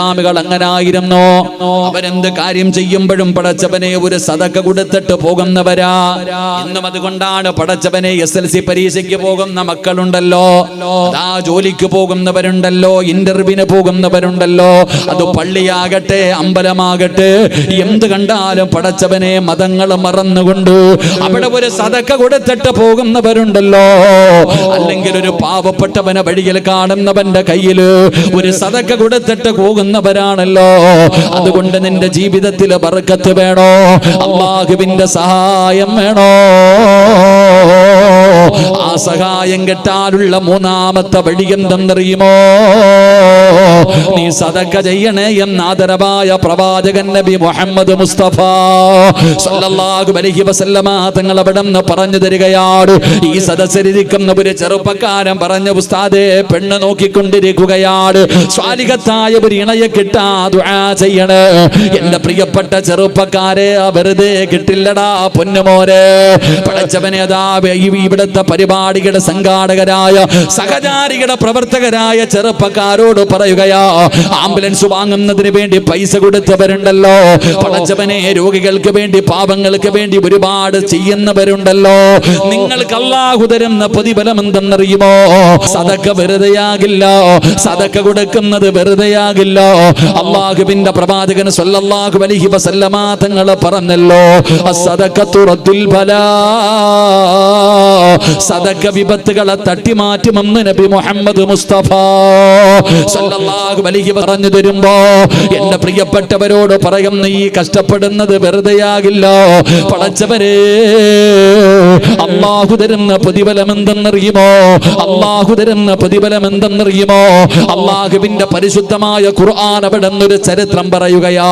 മുൻഗാമികൾ അങ്ങനായിരുന്നു. അവരെന്ത് കാര്യം ചെയ്യുമ്പോഴും പടച്ചവനെ ഒരു സദക്ക കൊടുത്തിട്ട് പോകുന്നവരാ. ഇന്നും അതുകൊണ്ടാണ് പടച്ചവനെ SLC പരീക്ഷയ്ക്ക് പോകുന്ന മക്കളുണ്ടല്ലോ, അതാ ജോലിക്ക് പോകുന്നവരുണ്ടല്ലോ, ഇന്റർവ്യൂവിന് പോകുന്നവരുണ്ടല്ലോ, അത് പള്ളിയാകട്ടെ അമ്പലമാകട്ടെ, എന്ത് കണ്ടാലും പടച്ചവനെ മതങ്ങൾ മറന്നുകൊണ്ട് അവിടെ ഒരു സദക്ക കൊടുത്തിട്ട് പോകുന്നവരുണ്ടല്ലോ. അല്ലെങ്കിൽ ഒരു പാവപ്പെട്ടവനെ വഴിയിൽ കാണുന്നവന്റെ കയ്യിൽ ഒരു സദക്ക കൊടുത്തിട്ട് പോകുന്നവരാണല്ലോ. അതുകൊണ്ട് നിന്റെ ജീവിതത്തിൽ ബർക്കത്ത് വേണോ, അല്ലാഹുവിന്റെ സഹായം വേണോ? ആ സഹായം കിട്ടാനുള്ള മൂന്നാമത്തെ വഴി എന്തെന്നറിയുമോ? നീ സദക്ക ചെയ്യണേ എന്ന് ആദരവായ പ്രവാചകൻ നബി മുഹമ്മദ് മുസ്തഫ സല്ലല്ലാഹു അലൈഹി വസല്ലമ തങ്ങൾ അവിടെ നിന്ന് പറഞ്ഞു തരികയാണ്. ഈ സദസ്സിലിരിക്കുന്ന ഒരു ചെറുപ്പക്കാരൻ പറഞ്ഞു, ഉസ്താദേ, പെണ്ണ് നോക്കിക്കൊണ്ടിരിക്കുകയാണ്, സ്വാലിഹത്തായ ഒരു ഇണയെ കിട്ടാ ദുആ ചെയ്യണേ. എന്റെ പ്രിയപ്പെട്ട ചെറുപ്പക്കാരെ, വെറുതെ കിട്ടില്ലടാ പൊന്നുമോരെ. പടച്ചവനെ അതാ ഇവിടുത്തെ പരിപാടിയുടെ സംഘാടകരായ സഹചാരികളുടെ പ്രവർത്തകരായ ചെറുപ്പക്കാരോട് പറയുകയാ, ആംബുലൻസ് വാങ്ങുന്നതിന് വേണ്ടി പൈസ കൊടുത്തവരുണ്ടല്ലോ, പടച്ചവനെ രോഗികൾക്ക് വേണ്ടി പാവങ്ങൾക്ക് വേണ്ടി ഒരുപാട് ചെയ്യുന്നവരുണ്ടല്ലോ. നിങ്ങൾക്ക് അല്ലാഹു തരുന്ന പ്രതിഫലം എന്തെന്നറിയുമോ? സദക്ക വെറുതെയാകില്ല, സദക്ക കൊടുക്കുന്നത് വെറുതെയാകില്ല. അല്ലാഹുവിന്റെ പ്രവാചകൻ സ്വല്ലല്ലാഹു അലൈഹി വസല്ലമ തങ്ങൾ പറഞ്ഞല്ലോ, അസ്സദഖത്തു റദ്ദുൽ ബലാ, സദക്ക വിപത്തുകളെ തട്ടിമാറ്റുമെന്ന് നബി മുഹമ്മദ് മുസ്തഫ സല്ലല്ലാഹു അലൈഹി പറഞ്ഞു തരുമ്പോ എന്റെ പ്രിയപ്പെട്ടവരോട് പറയുന്ന, ഈ കഷ്ടപ്പെടുന്നത് വെറുതെയാകില്ല. പടച്ചവരെ, അല്ലാഹു തരുന്ന പ്രതിഫലം എന്തെന്നറിയുമോ? അല്ലാഹു തരുന്ന പ്രതിഫലം എന്തെന്നറിയുമോ? അല്ലാഹുവിന്റെ പരിശുദ്ധമായ ഖുർആൻ അവിടെ ഒരു ചരിത്രം പറയുകയാ.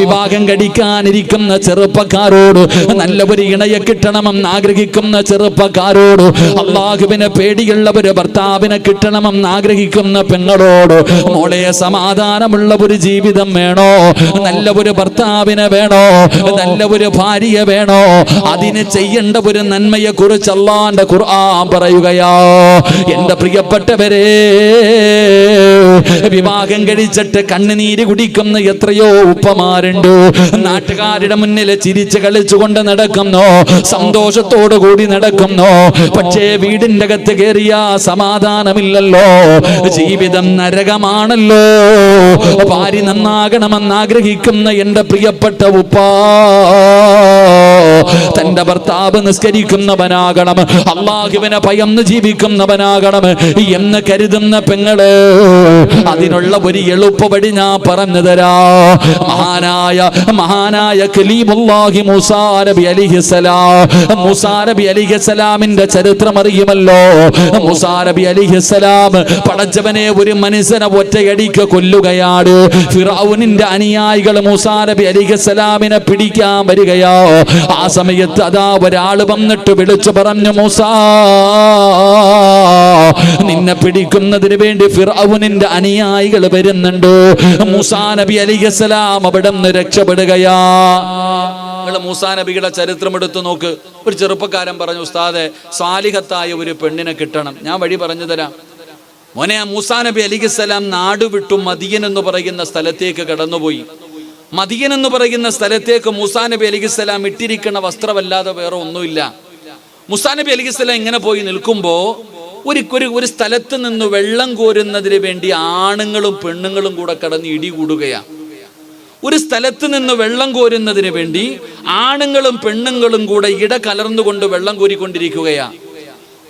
വിവാഹം കഴിക്കാനിരിക്കുന്ന ചെറുപ്പക്കാരോട്, നല്ല ഒരു ഇണയെ കിട്ടണമെന്ന് ആഗ്രഹിക്കുന്ന ചെറുപ്പക്കാരോട്, അല്ലാഹുവിനെ പേടിയുള്ള ഒരു ഭർത്താവിനെ കിട്ടണമെന്ന് ആഗ്രഹിക്കുന്ന പെങ്ങളോട്, മോളെ, സമാധാനമുള്ള ഒരു ജീവിതം വേണോ? നല്ല ഒരു ഭർത്താവിനെ വേണോ? നല്ല ഒരു ഭാര്യയെ വേണോ? അതിന് ചെയ്യേണ്ട ഒരു നന്മയെ കുറിച്ച് അല്ലാഹുവിന്റെ ഖുർആൻ പറയുകയാ. എന്റെ പ്രിയപ്പെട്ടവരെ, വിവാഹം കഴിച്ചിട്ട് കണ്ണുനീര് കുടിക്കുന്ന എത്രയോ ഉപ്പമാരുണ്ട്. നാട്ടുകാരുടെ മുന്നിൽ ചിരിച്ച് കളിച്ചുകൊണ്ട് നടക്കുന്നു, സന്തോഷത്തോടു കൂടി നടക്കുന്നു. പക്ഷേ വീടിന്റെ അകത്ത് കയറിയ സമാധാനമില്ലല്ലോ, ജീവിതം നരകമാണല്ലോ. ഭാര്യ നന്നാകണമെന്ന് ആഗ്രഹിക്കുന്ന എന്റെ പ്രിയപ്പെട്ട ഉപ്പ, തന്റെ ഭർത്താവ് നിസ്കരിക്കുന്നവനാകണം, അല്ലാഹുവിനെ ഭയന്ന് ജീവിക്കുന്നവനാകണം എന്ന് കരുതുന്ന പെങ്ങള്, അതിനുള്ള ഒരു എളുപ്പ വഴി ഞാൻ പറഞ്ഞു തരാ. മഹാനായ കലീമുല്ലാഹി മൂസാ നബി അലൈഹിസ്സലാം, മൂസാ നബി അലൈഹിസ്സലാമിന്റെ ചരിത്രം അറിയുമല്ലോ. മൂസാ നബി അലൈഹിസ്സലാം പടച്ചവനെ ഒരു മനുഷ്യനെ ഒറ്റയടിക്ക് കൊല്ലുകയാണ്. ഫിറഔനിന്റെ അനുയായികൾ മൂസാ നബി അലൈഹിസ്സലാമിനെ പിടിക്കാൻ വരികയാ. ആ സമയത്ത് അതാ ഒരാൾ വന്നിട്ട് വിളിച്ചു പറഞ്ഞു, മൂസാ, നിന്നെ പിടിക്കുന്നതിന് വേണ്ടി ഫിറഔനിന്റെ അനുയായികൾ വരുന്നുണ്ട്. മൂസാ നബി അലൈഹിസ്സലാം അവിടെ നിന്ന് രക്ഷപ്പെടുകയാ. മൂസാ നബിയുടെ ചരിത്രം എടുത്തു നോക്ക്. ഒരു ചെറുപ്പക്കാരൻ പറഞ്ഞു, ഉസ്താദെ, സാലിഹത്തായ ഒരു പെണ്ണിനെ കിട്ടണം, ഞാൻ വഴി പറഞ്ഞു തരാം. മോനെ, മൂസാ നബി അലൈഹിസ്സലാം നാട് വിട്ടു മദിയൻ എന്ന് പറയുന്ന സ്ഥലത്തേക്ക് കടന്നുപോയി. മദിയൻ എന്ന് പറയുന്ന സ്ഥലത്തേക്ക് മൂസാ നബി അലൈഹിസ്സലാം ഇട്ടിരിക്കുന്ന വസ്ത്രമല്ലാതെ വേറെ ഒന്നുമില്ല. മൂസാ നബി അലൈഹിസ്സലാം ഇങ്ങനെ പോയി നിൽക്കുമ്പോ ഒരു സ്ഥലത്ത് നിന്ന് വെള്ളം കോരുന്നതിന് വേണ്ടി ആണുങ്ങളും പെണ്ണുങ്ങളും കൂടെ കടന്ന് ഇടികൂടുകയാണ്. ഒരു സ്ഥലത്ത് നിന്ന് വെള്ളം കോരുന്നതിന് വേണ്ടി ആണുങ്ങളും പെണ്ണുങ്ങളും കൂടെ കലർന്നുകൊണ്ട് വെള്ളം കോരിക്കൊണ്ടിരിക്കുകയാണ്.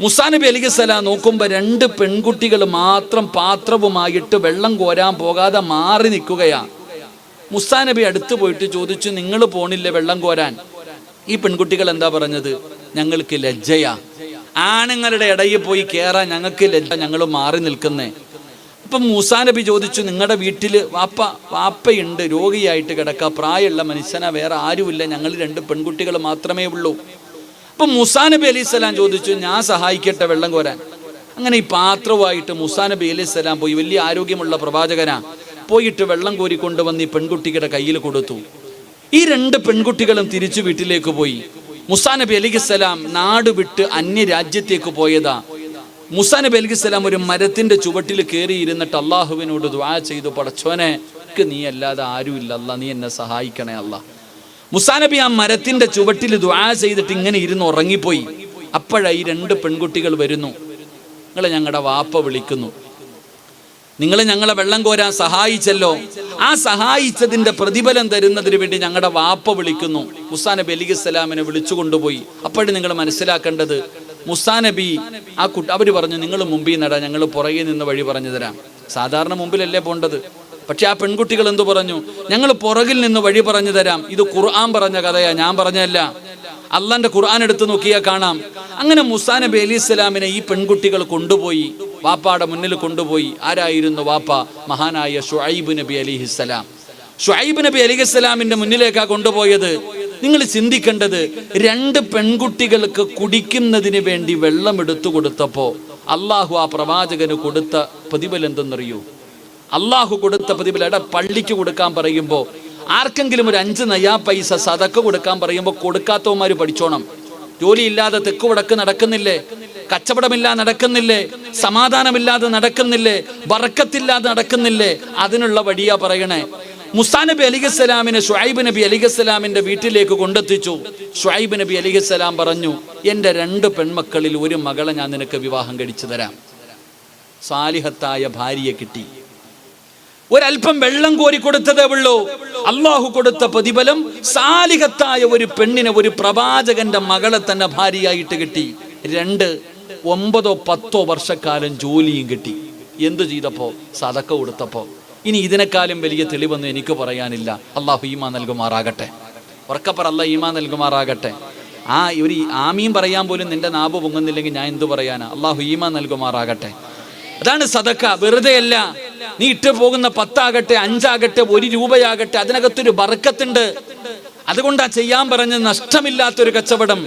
മൂസാ നബി അലൈഹിസ്സലാം നോക്കുമ്പോൾ 2 പെൺകുട്ടികൾ മാത്രം പാത്രവുമായിട്ട് വെള്ളം കോരാൻ പോകാതെ മാറി നിൽക്കുകയാണ്. മൂസാ നബി അടുത്ത് പോയിട്ട് ചോദിച്ചു, നിങ്ങൾ പോണില്ലേ വെള്ളം കോരാൻ? ഈ പെൺകുട്ടികൾ എന്താ പറഞ്ഞത്? ഞങ്ങൾക്ക് ലജ്ജയാ, ആണുങ്ങളുടെ ഇടയിൽ പോയി കയറാൻ ഞങ്ങൾക്ക് ലജ്ജ, ഞങ്ങൾ മാറി നിൽക്കുന്നേ. അപ്പം മൂസാ നബി ചോദിച്ചു, നിങ്ങളുടെ വീട്ടിൽ വാപ്പയുണ്ട്, രോഗിയായിട്ട് കിടക്കുക, പ്രായമുള്ള മനുഷ്യനാ, വേറെ ആരുമില്ല, ഞങ്ങൾ 2 പെൺകുട്ടികൾ മാത്രമേ ഉള്ളൂ. അപ്പം മൂസാ നബി അലൈഹിസ്സലാം ചോദിച്ചു, ഞാൻ സഹായിക്കട്ടെ വെള്ളം കോരാൻ? അങ്ങനെ ഈ പാത്രവുമായിട്ട് മൂസാ നബി അലൈഹിസ്സലാം പോയി. വലിയ ആരോഗ്യമുള്ള പ്രവാചകനാ. പോയിട്ട് വെള്ളം കോരിക്കൊണ്ടുവന്ന് ഈ പെൺകുട്ടിയുടെ കയ്യിൽ കൊടുത്തു. ഈ 2 പെൺകുട്ടികളും തിരിച്ചു വീട്ടിലേക്ക് പോയി. മൂസാ നബി അലൈഹിസ്സലാം നാട് വിട്ട് അന്യരാജ്യത്തേക്ക് പോയതാ. മൂസാ നബി അലൈഹിസ്സലാം ഒരു മരത്തിന്റെ ചുവട്ടിൽ കയറി ഇരുന്നിട്ട് അള്ളാഹുവിനോട് ദുആ ചെയ്തു, പടച്ചോനെ, എനിക്ക് നീ അല്ലാതെ ആരുമില്ല അല്ലാ, നീ എന്നെ സഹായിക്കണേ അല്ലാ. മൂസാ നബി ആ മരത്തിന്റെ ചുവട്ടിൽ ദുആ ചെയ്തിട്ട് ഇങ്ങനെ ഇരുന്ന് ഉറങ്ങിപ്പോയി. അപ്പോഴായി 2 പെൺകുട്ടികൾ വരുന്നു. നിങ്ങളെ ഞങ്ങളുടെ വാപ്പ വിളിക്കുന്നു, നിങ്ങൾ ഞങ്ങളെ വെള്ളം കോരാൻ സഹായിച്ചല്ലോ, ആ സഹായിച്ചതിന്റെ പ്രതിഫലം തരുന്നതിന് വേണ്ടി ഞങ്ങളുടെ വാപ്പ വിളിക്കുന്നു. മൂസാ നബി അലൈഹിസ്സലാമിനെ വിളിച്ചു കൊണ്ടുപോയി. അപ്പോഴും നിങ്ങൾ മനസ്സിലാക്കേണ്ടത്, മൂസാ നബി അവർ പറഞ്ഞു, നിങ്ങൾ മുമ്പിൽ നടാ, ഞങ്ങൾ പുറകെ നിന്ന് വഴി പറഞ്ഞു തരാം. സാധാരണ മുമ്പിലല്ലേ പോണ്ടത്. പക്ഷെ ആ പെൺകുട്ടികൾ എന്തു പറഞ്ഞു? ഞങ്ങൾ പുറകിൽ നിന്ന് വഴി പറഞ്ഞു തരാം. ഇത് ഖുർആൻ പറഞ്ഞ കഥയാ, ഞാൻ പറഞ്ഞതല്ല. അള്ളാന്റെ ഖുർആൻ എടുത്ത് നോക്കിയാൽ കാണാം. അങ്ങനെ മൂസാ നബി അലൈഹിസ്സലാമിനെ ഈ പെൺകുട്ടികൾ കൊണ്ടുപോയി വാപ്പാടെ മുന്നിൽ കൊണ്ടുപോയി. ആരായിരുന്നു വാപ്പ? മഹാനായ ശുഐബ് നബി അലൈഹിസ്സലാം. ശുഐബ് നബി അലൈഹിസ്സലാമിന്റെ മുന്നിലേക്കാ കൊണ്ടുപോയത്. നിങ്ങൾ ചിന്തിക്കേണ്ടത്, 2 പെൺകുട്ടികൾക്ക് കുടിക്കുന്നതിന് വേണ്ടി വെള്ളം എടുത്തു കൊടുത്തപ്പോ അള്ളാഹു ആ പ്രവാചകന് കൊടുത്ത പ്രതിഫലം എന്തെന്നറിയൂ? അള്ളാഹു കൊടുത്ത പ്രതിഫലം. പള്ളിക്ക് കൊടുക്കാൻ പറയുമ്പോൾ, ആർക്കെങ്കിലും ഒരു 5 നയാ പൈസ സദക്ക കൊടുക്കാൻ പറയുമ്പോൾ കൊടുക്കാത്തവന്മാർ പഠിച്ചോണം. ജോലിയില്ലാതെ തെക്ക് വടക്ക് നടക്കുന്നില്ലേ, കച്ചവടമില്ലാതെ നടക്കുന്നില്ലേ, സമാധാനമില്ലാതെ നടക്കുന്നില്ലേ, ബറക്കത്തില്ലാതെ നടക്കുന്നില്ലേ, അതിനുള്ള വഴിയാ പറയണേ. മൂസാ നബി അലൈഹിസ്സലാമിനെ ശുഐബ് നബി അലൈഹിസ്സലാമിന്റെ വീട്ടിലേക്ക് കൊണ്ടെത്തിച്ചു. ശുഐബ് നബി അലൈഹിസ്സലാം പറഞ്ഞു, എൻ്റെ 2 പെൺമക്കളിൽ ഒരു മകളെ ഞാൻ നിനക്ക് വിവാഹം കഴിച്ചു തരാം. സാലിഹത്തായ ഭാര്യയെ കിട്ടി. ഒരൽപ്പം വെള്ളം കോരി കൊടുത്തതേ ഉള്ളൂ. അള്ളാഹു കൊടുത്ത പ്രതിഫലം സാലിഹത്തായ ഒരു പെണ്ണിനെ, ഒരു പ്രവാചകന്റെ മകളെ തന്നെ ഭാര്യയായിട്ട് കിട്ടി. 2 9-10 വർഷക്കാലം ജോലിയും കിട്ടി. എന്തു ചെയ്തപ്പോ? സദക്ക കൊടുത്തപ്പോ. ഇനി ഇതിനേക്കാളും വലിയ തെളിവൊന്നും എനിക്ക് പറയാനില്ല. അള്ളാഹു ഈമാൻ നൽകുമാറാകട്ടെ. ഉറക്കപ്പറ, അല്ലാഹ് ഈമാൻ നൽകുമാറാകട്ടെ. ഒരു ആമീൻ പറയാൻ പോലും നിന്റെ നാവ് പൊങ്ങുന്നില്ലെങ്കിൽ ഞാൻ എന്തു പറയാനാ? അള്ളാഹു ഈമാൻ നൽകുമാറാകട്ടെ. അതാണ് സദക്ക. വെറുതെ അല്ല. നീ ഇട്ട് പോകുന്ന 10 ആകട്ടെ, 5 ആകട്ടെ, 1 രൂപയാകട്ടെ, അതിനകത്തൊരു ബർക്കത്തുണ്ട്. അതുകൊണ്ടാ ചെയ്യാൻ പറഞ്ഞ നഷ്ടമില്ലാത്തൊരു കച്ചവടം.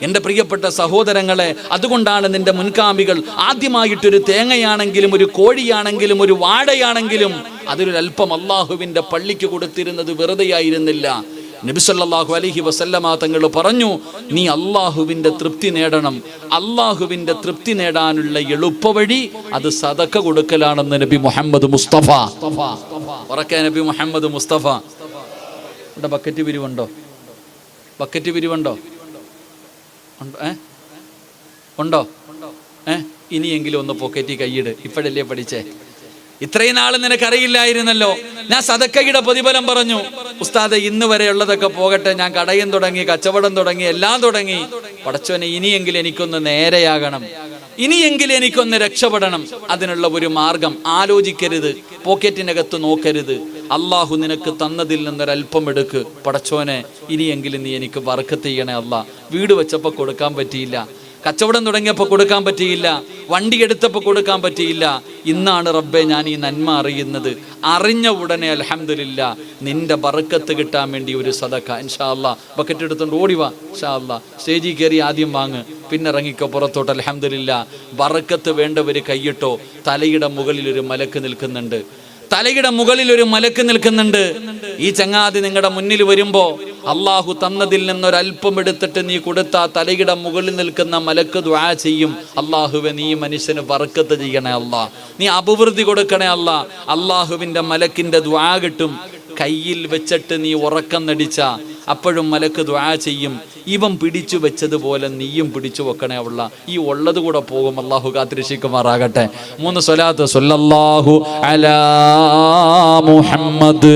എൻ്റെ പ്രിയപ്പെട്ട സഹോദരങ്ങളെ, അതുകൊണ്ടാണ് നിന്റെ മുൻകാമികൾ ആദ്യമായിട്ടൊരു തേങ്ങയാണെങ്കിലും, ഒരു കോഴിയാണെങ്കിലും, ഒരു വാഴയാണെങ്കിലും അതിലൊരൽപ്പം അള്ളാഹുവിൻ്റെ പള്ളിക്ക് കൊടുത്തിരുന്നത് വെറുതെയായിരുന്നില്ല. നബി സല്ലല്ലാഹു അലൈഹി വസല്ലമ തങ്ങൾ പറഞ്ഞു, നീ അള്ളാഹുവിൻ്റെ തൃപ്തി നേടണം. അള്ളാഹുവിൻ്റെ തൃപ്തി നേടാനുള്ള എളുപ്പവഴി അത് സദക്ക കൊടുക്കലാണെന്ന് നബി മുഹമ്മദ് മുസ്തഫ. ഉറക്കെ നബി മുഹമ്മദ് മുസ്തഫ. ഇവിടെ ബക്കറ്റ് പിരിവുണ്ടോ? ബക്കറ്റ് പിരിവുണ്ടോ? ഉണ്ടോ? ഇനിയെങ്കിലും ഒന്ന് പോക്കറ്റിൽ കൈയിട്. ഇപ്പോഴല്ലേ പഠിച്ചേ? ഇത്രയും നാൾ നിനക്കറിയില്ലായിരുന്നല്ലോ. ഞാൻ സദക്കയുടെ പ്രതിഫലം പറഞ്ഞു. ഉസ്താദെ, ഇന്ന് വരെ ഉള്ളതൊക്കെ പോകട്ടെ, ഞാൻ കടയും തുടങ്ങി, കച്ചവടം തുടങ്ങി, എല്ലാം തുടങ്ങി. പടച്ചോനെ, ഇനിയെങ്കിലും എനിക്കൊന്ന് നേരെയാകണം, ഇനിയെങ്കിലും എനിക്കൊന്ന് രക്ഷപ്പെടണം. അതിനുള്ള ഒരു മാർഗം ആലോചിക്കരുത്, പോക്കറ്റിനകത്ത് നോക്കരുത്. അള്ളാഹു നിനക്ക് തന്നതിൽ നിന്നൊരൽപ്പം എടുക്ക്. പടച്ചോനെ, ഇനിയെങ്കിലും നീ എനിക്ക് ബർക്കത്ത് ചെയ്യണേ അല്ലാ. വീട് വെച്ചപ്പോൾ കൊടുക്കാൻ പറ്റിയില്ല, കച്ചവടം തുടങ്ങിയപ്പോൾ കൊടുക്കാൻ പറ്റിയില്ല, വണ്ടി എടുത്തപ്പോൾ കൊടുക്കാൻ പറ്റിയില്ല. ഇന്നാണ് റബ്ബെ ഞാൻ ഈ നന്മ അറിയുന്നത്. അറിഞ്ഞ ഉടനെ അൽഹംദുലില്ലാ, നിന്റെ ബർക്കത്ത് കിട്ടാൻ വേണ്ടി ഒരു സദക്ക. ഇൻഷാ അല്ലാ, ബക്കറ്റ് എടുത്തുകൊണ്ട് ഓടിവാ. ഇൻഷാ അല്ലാ, സ്റ്റേജിൽ കയറി ആദ്യം വാങ്ങ്, പിന്നെ ഇറങ്ങിക്കോ പുറത്തോട്ട്. അൽഹംദുലില്ലാ, ബർക്കത്ത് വേണ്ടവർ കൈയിട്ടോ. തലയുടെ മുകളിൽ ഒരു മലക്ക് നിൽക്കുന്നുണ്ട്. തലയുടെ മുകളിൽ ഒരു മലക്ക് നിൽക്കുന്നുണ്ട്. ഈ ചങ്ങാതി നിങ്ങളുടെ മുന്നിൽ വരുമ്പോ അള്ളാഹു തന്നതിൽ നിന്നൊരൽപ്പം എടുത്തിട്ട് നീ കൊടുത്ത തലയുടെ മുകളിൽ നിൽക്കുന്ന മലക്ക് ദുആ ചെയ്യും, അള്ളാഹുവെ നീ മനുഷ്യന് ബർക്കത്ത് ചെയ്യണേ അല്ലാ, നീ അഭിവൃദ്ധി കൊടുക്കണേ അല്ലാ. അള്ളാഹുവിന്റെ മലക്കിന്റെ ദുആ കിട്ടും. കയ്യിൽ വെച്ചിട്ട് നീ ഉറക്കം നടിച്ച അപ്പോഴും മലക്ക് ദുആ ചെയ്യും. ഇവൻ പിടിച്ചു വെച്ചതുപോലെ നീയും പിടിച്ചു വെക്കണേ ഉള്ള. ഈ ഉള്ളത് കൂടെ പോകും. അള്ളാഹു കാത്തിരക്ഷിക്കുമാറാകട്ടെ. 3 സ്വലാത്ത്. സല്ലല്ലാഹു അലാ മുഹമ്മദ്.